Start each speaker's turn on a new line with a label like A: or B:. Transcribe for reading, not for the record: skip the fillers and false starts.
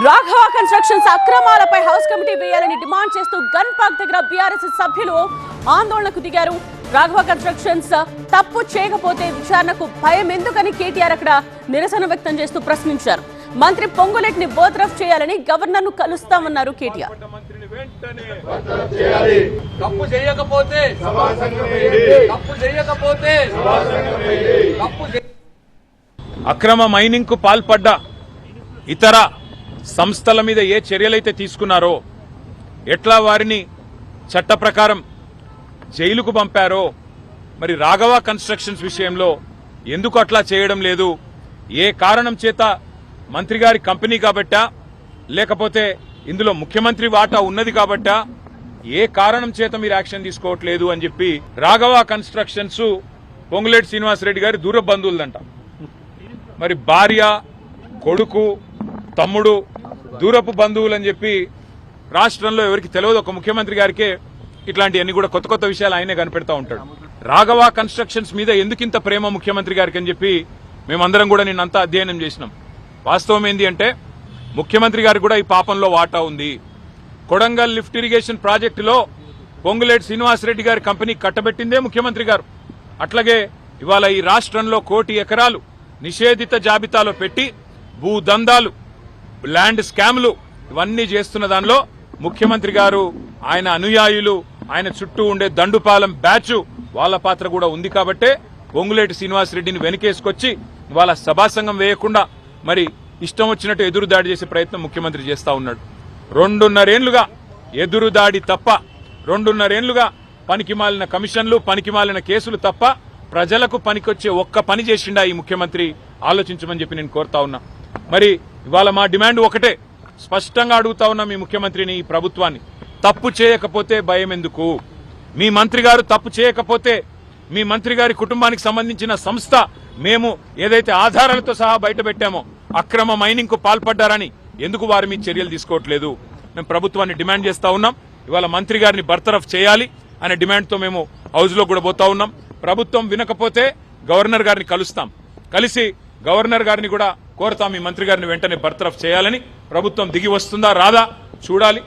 A: Raghava constructions అక్రమాలపై house committee వేయాలని demand చేస్తూ gun park దగ్గర బీఆర్ఎస్ సభ్యులు ఆందోళనకు దిగారు. రాఘవ కన్స్ట్రక్షన్స్ తప్పు చేయకపోతే విచారణకు భయం ఎందుకని కేటీఆర్ అక్కడ నిరసన వ్యక్తం చేస్తూ ప్రశ్నించారు. మంత్రి పొంగులేటిని బర్తరఫ్ చేయాలని గవర్నర్ ను కలుస్తామన్నారు కేటీఆర్.
B: అక్రమ మైనింగ్ కు పాల్పడ్డ ఇతర సంస్థల మీద ఏ చర్యలైతే తీసుకున్నారో, ఎట్లా వారిని చట్ట ప్రకారం జైలుకు పంపారో, మరి రాఘవ కన్స్ట్రక్షన్స్ విషయంలో ఎందుకు అట్లా చేయడం లేదు? ఏ కారణం చేత? మంత్రి గారి కంపెనీ కాబట్టా, లేకపోతే ఇందులో ముఖ్యమంత్రి వాటా ఉన్నది కాబట్టా? ఏ కారణం చేత మీరు యాక్షన్ తీసుకోవట్లేదు అని చెప్పి రాఘవ కన్స్ట్రక్షన్స్ పొంగులేటి శ్రీనివాసరెడ్డి గారి దూర బంధువులంట. మరి భార్య, కొడుకు, తమ్ముడు దూరపు బంధువులు అని చెప్పి రాష్ట్రంలో ఎవరికి తెలియదు, ఒక ముఖ్యమంత్రి గారికే ఇట్లాంటివన్నీ కూడా కొత్త కొత్త విషయాలు ఆయనే కనిపెడతా ఉంటాడు. రాఘవ కన్స్ట్రక్షన్స్ మీద ఎందుకింత ప్రేమ ముఖ్యమంత్రి గారికి అని చెప్పి మేమందరం కూడా నిన్నంతా అధ్యయనం చేసినాం. వాస్తవం ఏంది అంటే, ముఖ్యమంత్రి గారికి కూడా ఈ పాపంలో వాటా ఉంది. కొడంగల్ లిఫ్ట్ ఇరిగేషన్ ప్రాజెక్టులో పొంగులేటి శ్రీనివాసరెడ్డి గారి కంపెనీ కట్టబెట్టిందే ముఖ్యమంత్రి గారు. అట్లాగే ఇవాళ ఈ రాష్ట్రంలో 1 కోటి ఎకరాలు నిషేధిత జాబితాలో పెట్టి భూదందాలు, ల్యాండ్ స్కామ్లు ఇవన్నీ చేస్తున్న దానిలో ముఖ్యమంత్రి గారు, ఆయన అనుయాయులు, ఆయన చుట్టూ ఉండే దండుపాలెం బ్యాచ్ వాళ్ళ పాత్ర కూడా ఉంది. కాబట్టే పొంగులేటి శ్రీనివాసరెడ్డిని వెనకేసుకొచ్చి వాళ్ళ సభాసంగం వేయకుండా మరి ఇష్టం వచ్చినట్టు ఎదురుదాడి చేసే ప్రయత్నం ముఖ్యమంత్రి చేస్తా ఉన్నాడు. 2.5 ఏళ్లుగా ఎదురుదాడి తప్ప, 2.5 ఏళ్లుగా పనికిమాలిన కమిషన్లు, పనికిమాలిన కేసులు తప్ప ప్రజలకు పనికొచ్చే ఒక్క పని చేసిండా ఈ ముఖ్యమంత్రి? ఆలోచించమని చెప్పి నేను కోరుతా ఉన్నా. మరి ఇవాళ మా డిమాండ్ ఒకటే, స్పష్టంగా అడుగుతా ఉన్నా మీ ముఖ్యమంత్రిని, ఈ ప్రభుత్వాన్ని, తప్పు చేయకపోతే భయం ఎందుకు? మీ మంత్రి గారు తప్పు చేయకపోతే, మీ మంత్రి గారి కుటుంబానికి సంబంధించిన సంస్థ మేము ఏదైతే ఆధారాలతో సహా బయట పెట్టామో అక్రమ మైనింగ్ కు పాల్పడ్డారని ఎందుకు వారి మీద చర్యలు తీసుకోవట్లేదు? మేము ప్రభుత్వాన్ని డిమాండ్ చేస్తా ఉన్నాం. ఇవాళ మంత్రి గారిని బర్తరఫ్ చేయాలి అనే డిమాండ్ తో మేము హౌస్ లో కూడా పోతా ఉన్నాం. ప్రభుత్వం వినకపోతే గవర్నర్ గారిని కలుస్తాం, కలిసి గవర్నర్ గారిని కూడా కోరుతాం ఈ మంత్రి గారిని వెంటనే బర్తరఫ్ చేయాలని. ప్రభుత్వం దిగి వస్తుందా రాదా చూడాలి.